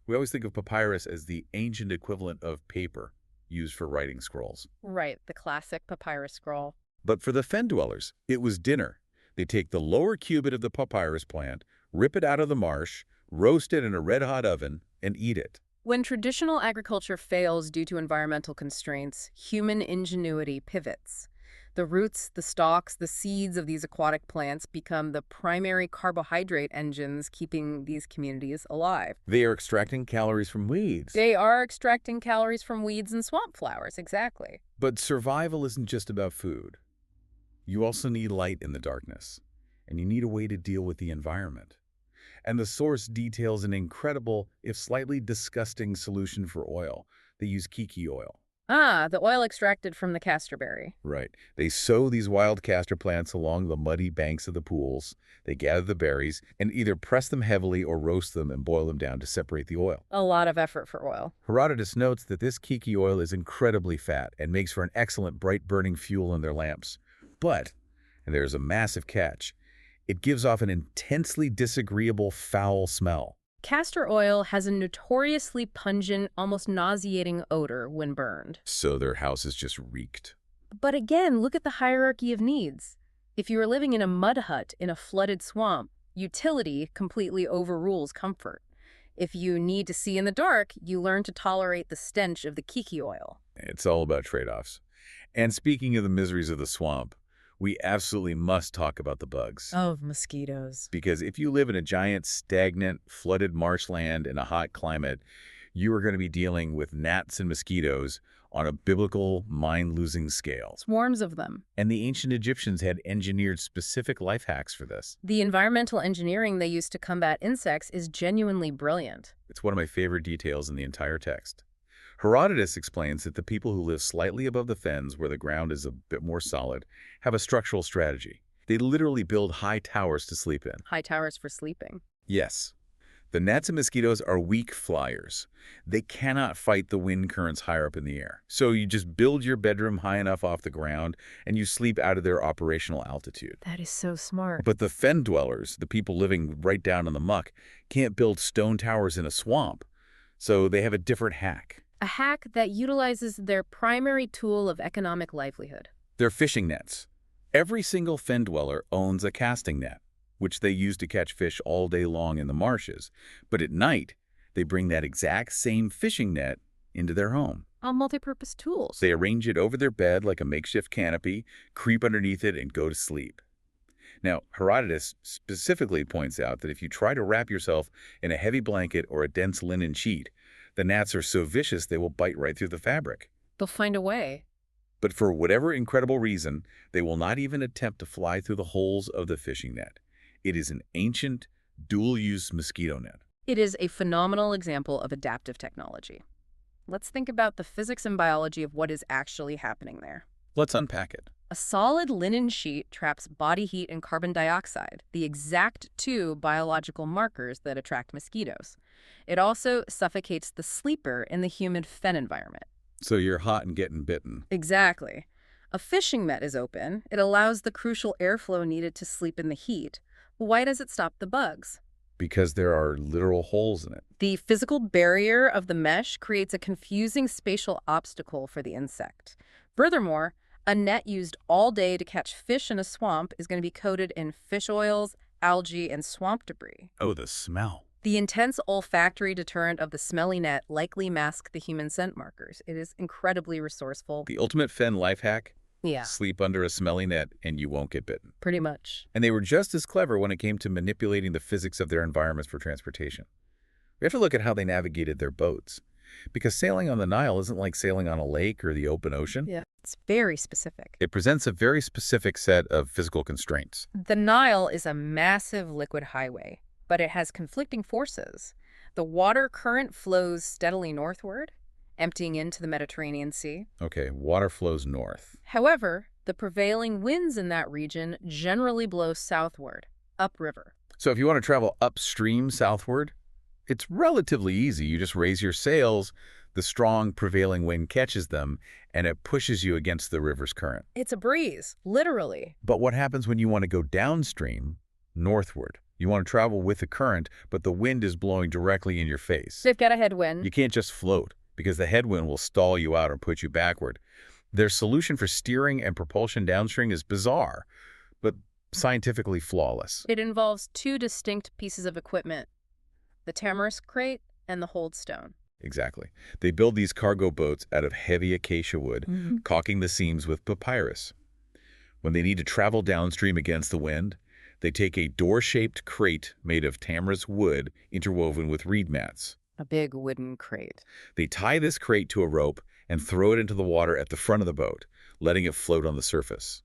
We always think of papyrus as the ancient equivalent of paper used for writing scrolls. Right, the classic papyrus scroll. But for the fen dwellers, it was dinner. They take the lower cubit of the papyrus plant, rip it out of the marsh, roast it in a red-hot oven, and eat it. When traditional agriculture fails due to environmental constraints, human ingenuity pivots. The roots, the stalks, the seeds of these aquatic plants become the primary carbohydrate engines keeping these communities alive. They are extracting calories from weeds. They are extracting calories from weeds and swamp flowers, exactly. But survival isn't just about food. You also need light in the darkness, and you need a way to deal with the environment. And the source details an incredible, if slightly disgusting, solution for oil. They use kiki oil. Ah, the oil extracted from the castor berry. Right. They sow these wild castor plants along the muddy banks of the pools. They gather the berries and either press them heavily or roast them and boil them down to separate the oil. A lot of effort for oil. Herodotus notes that this kiki oil is incredibly fat and makes for an excellent bright-burning fuel in their lamps. But, and there's a massive catch, it gives off an intensely disagreeable, foul smell. Castor oil has a notoriously pungent, almost nauseating odor when burned. So their houses just reeked. But again, look at the hierarchy of needs. If you are living in a mud hut in a flooded swamp, utility completely overrules comfort. If you need to see in the dark, you learn to tolerate the stench of the kiki oil. It's all about trade-offs. And speaking of the miseries of the swamp, we absolutely must talk about the bugs. Oh, mosquitoes. Because if you live in a giant, stagnant, flooded marshland in a hot climate, you are going to be dealing with gnats and mosquitoes on a biblical, mind-losing scale. Swarms of them. And the ancient Egyptians had engineered specific life hacks for this. The environmental engineering they used to combat insects is genuinely brilliant. It's one of my favorite details in the entire text. Herodotus explains that the people who live slightly above the fens, where the ground is a bit more solid, have a structural strategy. They literally build high towers to sleep in. High towers for sleeping. Yes. The gnats and mosquitoes are weak flyers. They cannot fight the wind currents higher up in the air. So you just build your bedroom high enough off the ground, and you sleep out of their operational altitude. That is so smart. But the fen dwellers, the people living right down in the muck, can't build stone towers in a swamp. So they have a different hack. A hack that utilizes their primary tool of economic livelihood. They're fishing nets. Every single fen dweller owns a casting net, which they use to catch fish all day long in the marshes. But at night, they bring that exact same fishing net into their home. All multi-purpose tools. They arrange it over their bed like a makeshift canopy, creep underneath it, and go to sleep. Now, Herodotus specifically points out that if you try to wrap yourself in a heavy blanket or a dense linen sheet, the gnats are so vicious they will bite right through the fabric. They'll find a way. But for whatever incredible reason, they will not even attempt to fly through the holes of the fishing net. It is an ancient, dual-use mosquito net. It is a phenomenal example of adaptive technology. Let's think about the physics and biology of what is actually happening there. Let's unpack it. A solid linen sheet traps body heat and carbon dioxide, the exact two biological markers that attract mosquitoes. It also suffocates the sleeper in the humid fen environment. So you're hot and getting bitten. Exactly. A fishing net is open. It allows the crucial airflow needed to sleep in the heat. Why does it stop the bugs? Because there are literal holes in it. The physical barrier of the mesh creates a confusing spatial obstacle for the insect. Furthermore, a net used all day to catch fish in a swamp is going to be coated in fish oils, algae, and swamp debris. Oh, the smell. The intense olfactory deterrent of the smelly net likely masks the human scent markers. It is incredibly resourceful. The ultimate fen life hack? Yeah, Sleep under a smelly net and you won't get bitten. pretty much. And they were just as clever when it came to manipulating the physics of their environments for transportation. We have to look at how they navigated their boats. Because sailing on the Nile isn't like sailing on a lake or the open ocean. Yeah, it's very specific. It presents a very specific set of physical constraints. The Nile is a massive liquid highway, but it has conflicting forces. The water current flows steadily northward, emptying into the Mediterranean Sea. Okay, water flows north. However, the prevailing winds in that region generally blow southward, upriver. So if you want to travel upstream southward, it's relatively easy. You just raise your sails, the strong prevailing wind catches them, and it pushes you against the river's current. It's a breeze, literally. But what happens when you want to go downstream, northward? You want to travel with the current, but the wind is blowing directly in your face. They've got a headwind. You can't just float, because the headwind will stall you out or put you backward. Their solution for steering and propulsion downstream is bizarre, but scientifically flawless. It involves two distinct pieces of equipment, the tamarisk crate and the hold stone. Exactly. They build these cargo boats out of heavy acacia wood, caulking the seams with papyrus. When they need to travel downstream against the wind, they take a door-shaped crate made of tamarisk wood interwoven with reed mats. A big wooden crate. They tie this crate to a rope and throw it into the water at the front of the boat, letting it float on the surface.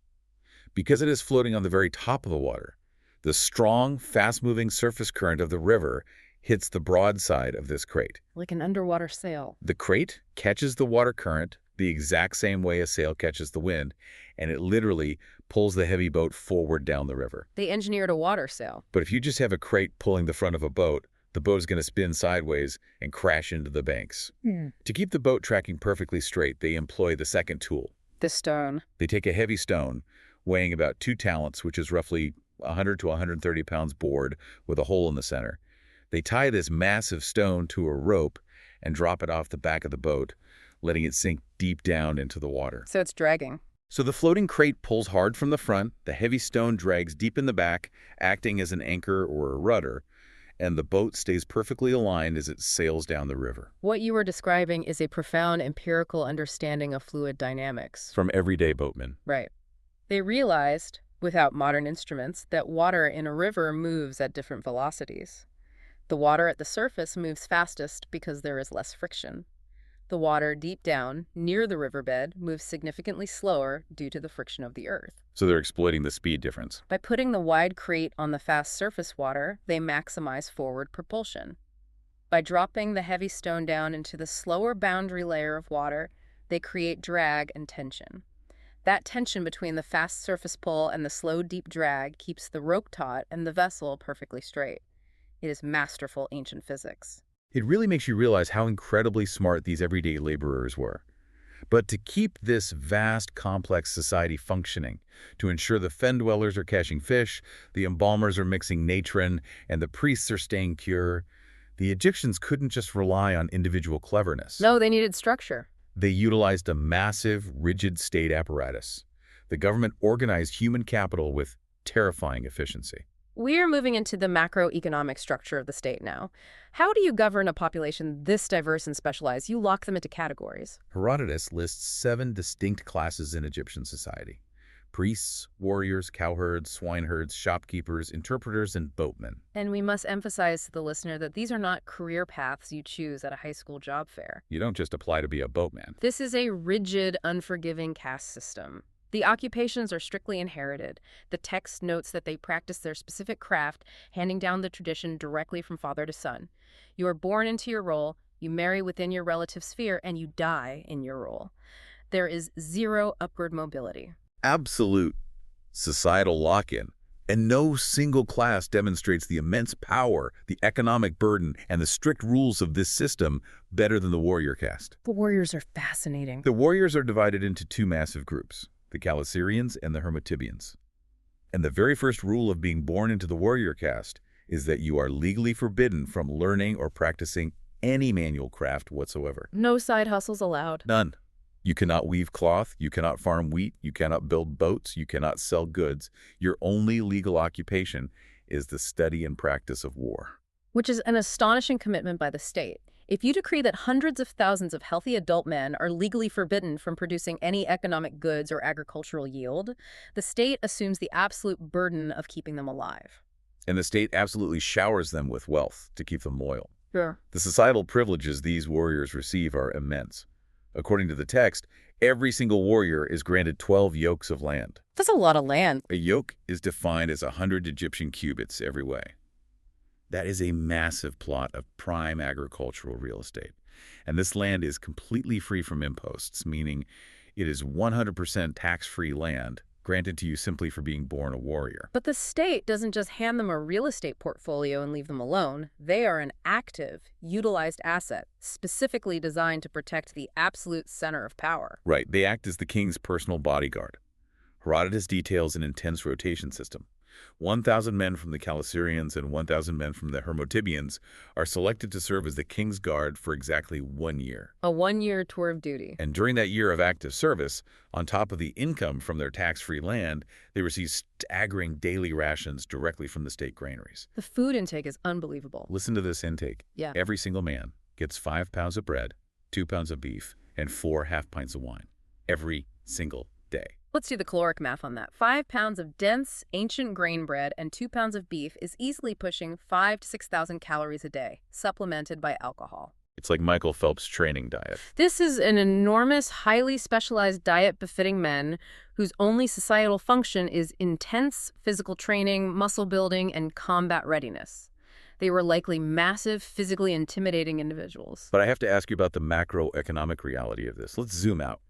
Because it is floating on the very top of the water, the strong, fast-moving surface current of the river hits the broadside of this crate. Like an underwater sail. The crate catches the water current the exact same way a sail catches the wind, and it literally pulls the heavy boat forward down the river. They engineered a water sail. But if you just have a crate pulling the front of a boat, the boat is going to spin sideways and crash into the banks. To keep the boat tracking perfectly straight, they employ the second tool. The stone. They take a heavy stone, weighing about 2 talents, which is roughly 100 to 130 pounds bored, with a hole in the center. They tie this massive stone to a rope and drop it off the back of the boat, letting it sink deep down into the water. So it's dragging. So the floating crate pulls hard from the front, the heavy stone drags deep in the back, acting as an anchor or a rudder, and the boat stays perfectly aligned as it sails down the river. What you were describing is a profound empirical understanding of fluid dynamics. From everyday boatmen. Right. They realized, without modern instruments, that water in a river moves at different velocities. The water at the surface moves fastest because there is less friction. The water deep down, near the riverbed, moves significantly slower due to the friction of the earth. So they're exploiting the speed difference. By putting the wide crate on the fast surface water, they maximize forward propulsion. By dropping the heavy stone down into the slower boundary layer of water, they create drag and tension. That tension between the fast surface pull and the slow deep drag keeps the rope taut and the vessel perfectly straight. It is masterful ancient physics. It really makes you realize how incredibly smart these everyday laborers were. But to keep this vast, complex society functioning, to ensure the fen dwellers are catching fish, the embalmers are mixing natron, and the priests are staying pure, the Egyptians couldn't just rely on individual cleverness. No, they needed structure. They utilized a massive, rigid state apparatus. The government organized human capital with terrifying efficiency. We are moving into the macroeconomic structure of the state now. How do you govern a population this diverse and specialized? You lock them into categories. Herodotus lists 7 distinct classes in Egyptian society: priests, warriors, cowherds, swineherds, shopkeepers, interpreters, and boatmen. And we must emphasize to the listener that these are not career paths you choose at a high school job fair. You don't just apply to be a boatman. This is a rigid, unforgiving caste system. The occupations are strictly inherited. The text notes that they practice their specific craft, handing down the tradition directly from father to son. You are born into your role, you marry within your relative sphere, and you die in your role. There is zero upward mobility. Absolute societal lock-in. And no single class demonstrates the immense power, the economic burden, and the strict rules of this system better than the warrior caste. The warriors are fascinating. The warriors are divided into 2 massive groups: the Calasirians and the Hermotybians. And the very first rule of being born into the warrior caste is that you are legally forbidden from learning or practicing any manual craft whatsoever. No side hustles allowed. None. You cannot weave cloth, you cannot farm wheat, you cannot build boats, you cannot sell goods. Your only legal occupation is the study and practice of war. Which is an astonishing commitment by the state. If you decree that hundreds of thousands of healthy adult men are legally forbidden from producing any economic goods or agricultural yield, the state assumes the absolute burden of keeping them alive. And the state absolutely showers them with wealth to keep them loyal. Sure. The societal privileges these warriors receive are immense. According to the text, every single warrior is granted 12 yokes of land. That's a lot of land. A yoke is defined as 100 Egyptian cubits every way. That is a massive plot of prime agricultural real estate. And this land is completely free from imposts, meaning it is 100% tax-free land granted to you simply for being born a warrior. But the state doesn't just hand them a real estate portfolio and leave them alone. They are an active, utilized asset, specifically designed to protect the absolute center of power. Right, they act as the king's personal bodyguard. Herodotus details an intense rotation system. 1,000 men from the Calasirians and 1,000 men from the Hermotybians are selected to serve as the king's guard for exactly 1 year. A 1-year tour of duty. And during that year of active service, on top of the income from their tax-free land, they receive staggering daily rations directly from the state granaries. The food intake is unbelievable. Listen to this intake. Yeah. Every single man gets 5 pounds of bread, 2 pounds of beef, and 4 half pints of wine. Every single day. Let's do the caloric math on that. 5 pounds of dense, ancient grain bread and 2 pounds of beef is easily pushing 5 to 6,000 calories a day, supplemented by alcohol. It's like Michael Phelps' training diet. This is an enormous, highly specialized diet befitting men whose only societal function is intense physical training, muscle building, and combat readiness. They were likely massive, physically intimidating individuals. But I have to ask you about the macroeconomic reality of this. Let's zoom out.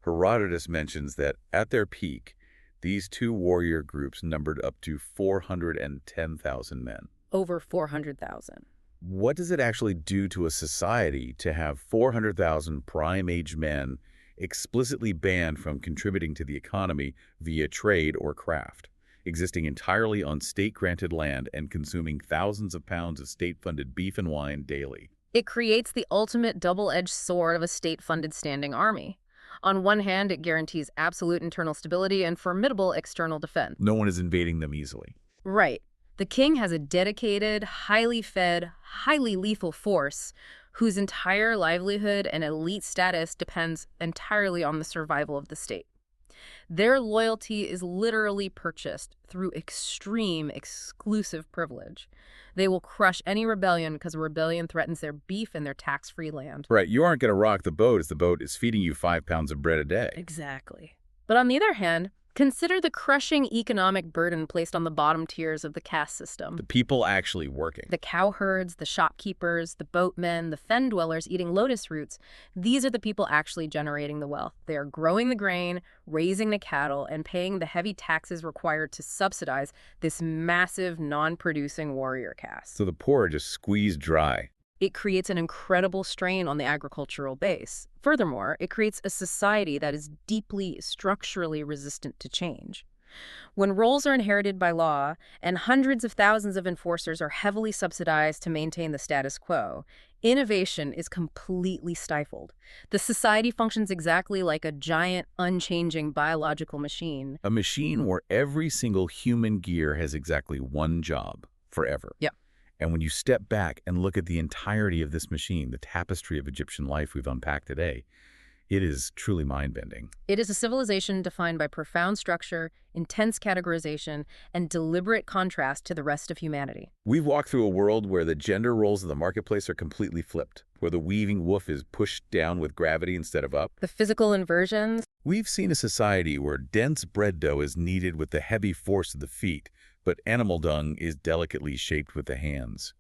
Herodotus mentions that at their peak, these two warrior groups numbered up to 410,000 men. Over 400,000. What does it actually do to a society to have 400,000 prime-age men explicitly banned from contributing to the economy via trade or craft, existing entirely on state-granted land and consuming thousands of pounds of state-funded beef and wine daily? It creates the ultimate double-edged sword of a state-funded standing army. On one hand, it guarantees absolute internal stability and formidable external defense. No one is invading them easily. Right. The king has a dedicated, highly fed, highly lethal force whose entire livelihood and elite status depends entirely on the survival of the state. Their loyalty is literally purchased through extreme, exclusive privilege. They will crush any rebellion because a rebellion threatens their beef and their tax-free land. Right, you aren't going to rock the boat as the boat is feeding you 5 pounds of bread a day. Exactly. But on the other hand, consider the crushing economic burden placed on the bottom tiers of the caste system. The people actually working. The cowherds, the shopkeepers, the boatmen, the fen dwellers eating lotus roots, these are the people actually generating the wealth. They are growing the grain, raising the cattle, and paying the heavy taxes required to subsidize this massive, non-producing warrior caste. So the poor are just squeezed dry. It creates an incredible strain on the agricultural base. Furthermore, it creates a society that is deeply structurally resistant to change. When roles are inherited by law and hundreds of thousands of enforcers are heavily subsidized to maintain the status quo, innovation is completely stifled. The society functions exactly like a giant, unchanging biological machine. A machine where every single human gear has exactly one job, forever. Yeah. And when you step back and look at the entirety of this machine, the tapestry of Egyptian life we've unpacked today, it is truly mind-bending. It is a civilization defined by profound structure, intense categorization, and deliberate contrast to the rest of humanity. We've walked through a world where the gender roles of the marketplace are completely flipped, where the weaving woof is pushed down with gravity instead of up. The physical inversions. We've seen a society where dense bread dough is kneaded with the heavy force of the feet, but animal dung is delicately shaped with the hands.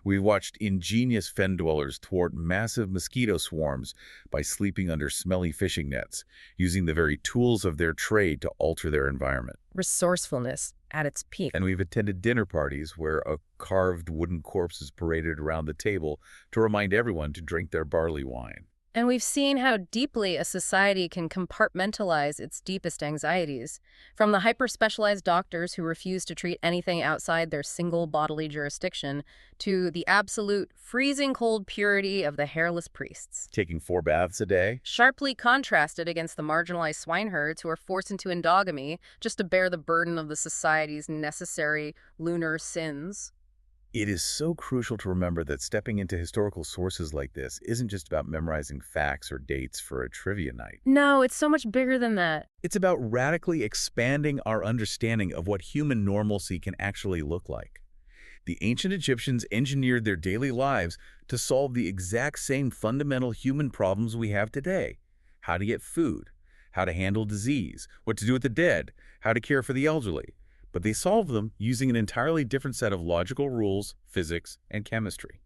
We've watched ingenious fen dwellers thwart massive mosquito swarms by sleeping under smelly fishing nets, using the very tools of their trade to alter their environment. Resourcefulness at its peak. And we've attended dinner parties where a carved wooden corpse is paraded around the table to remind everyone to drink their barley wine. And we've seen how deeply a society can compartmentalize its deepest anxieties, from the hyper-specialized doctors who refuse to treat anything outside their single bodily jurisdiction, to the absolute freezing cold purity of the hairless priests. Taking 4 baths a day? Sharply contrasted against the marginalized swineherds who are forced into endogamy just to bear the burden of the society's necessary lunar sins. It is so crucial to remember that stepping into historical sources like this isn't just about memorizing facts or dates for a trivia night. No, it's so much bigger than that. It's about radically expanding our understanding of what human normalcy can actually look like. The ancient Egyptians engineered their daily lives to solve the exact same fundamental human problems we have today. How to get food, how to handle disease, what to do with the dead, how to care for the elderly. But they solve them using an entirely different set of logical rules, physics, and chemistry.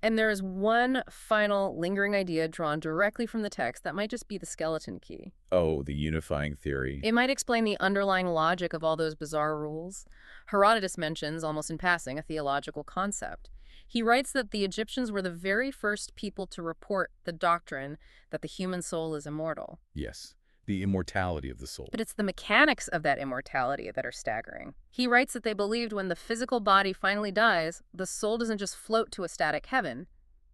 And there is one final lingering idea drawn directly from the text that might just be the skeleton key. Oh, the unifying theory. It might explain the underlying logic of all those bizarre rules. Herodotus mentions, almost in passing, a theological concept. He writes that the Egyptians were the very first people to report the doctrine that the human soul is immortal. Yes. The immortality of the soul. But it's the mechanics of that immortality that are staggering. He writes that they believed when the physical body finally dies, the soul doesn't just float to a static heaven,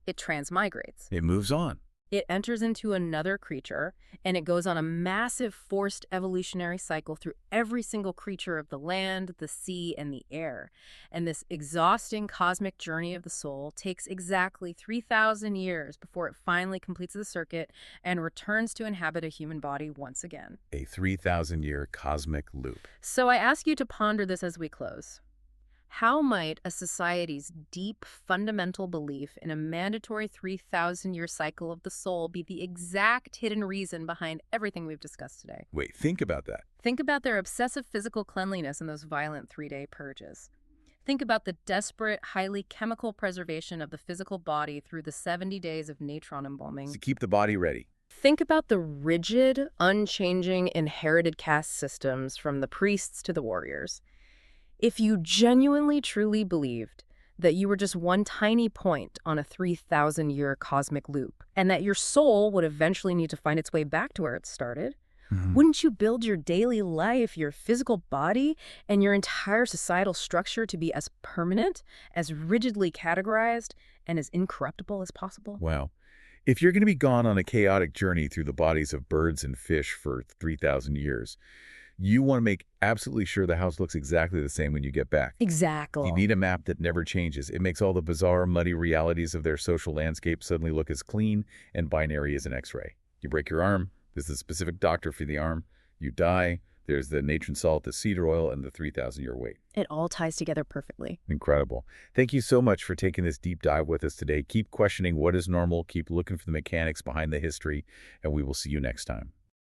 it transmigrates. It moves on. It enters into another creature, and it goes on a massive forced evolutionary cycle through every single creature of the land, the sea, and the air. And this exhausting cosmic journey of the soul takes exactly 3,000 years before it finally completes the circuit and returns to inhabit a human body once again. A 3,000-year cosmic loop. So I ask you to ponder this as we close. How might a society's deep, fundamental belief in a mandatory 3,000-year cycle of the soul be the exact hidden reason behind everything we've discussed today? Wait, think about that. Think about their obsessive physical cleanliness and those violent 3-day purges. Think about the desperate, highly chemical preservation of the physical body through the 70 days of natron embalming. To keep the body ready. Think about the rigid, unchanging, inherited caste systems from the priests to the warriors. If you genuinely truly believed that you were just one tiny point on a 3,000-year cosmic loop, and that your soul would eventually need to find its way back to where it started, wouldn't you build your daily life, your physical body, and your entire societal structure to be as permanent, as rigidly categorized, and as incorruptible as possible? Wow. If you're going to be gone on a chaotic journey through the bodies of birds and fish for 3,000 years, you want to make absolutely sure the house looks exactly the same when you get back. Exactly. You need a map that never changes. It makes all the bizarre, muddy realities of their social landscape suddenly look as clean and binary as an X-ray. You break your arm, there's a specific doctor for the arm. You die, there's the natron salt, the cedar oil, and the 3,000-year wait. It all ties together perfectly. Incredible. Thank you so much for taking this deep dive with us today. Keep questioning what is normal, keep looking for the mechanics behind the history, and we will see you next time.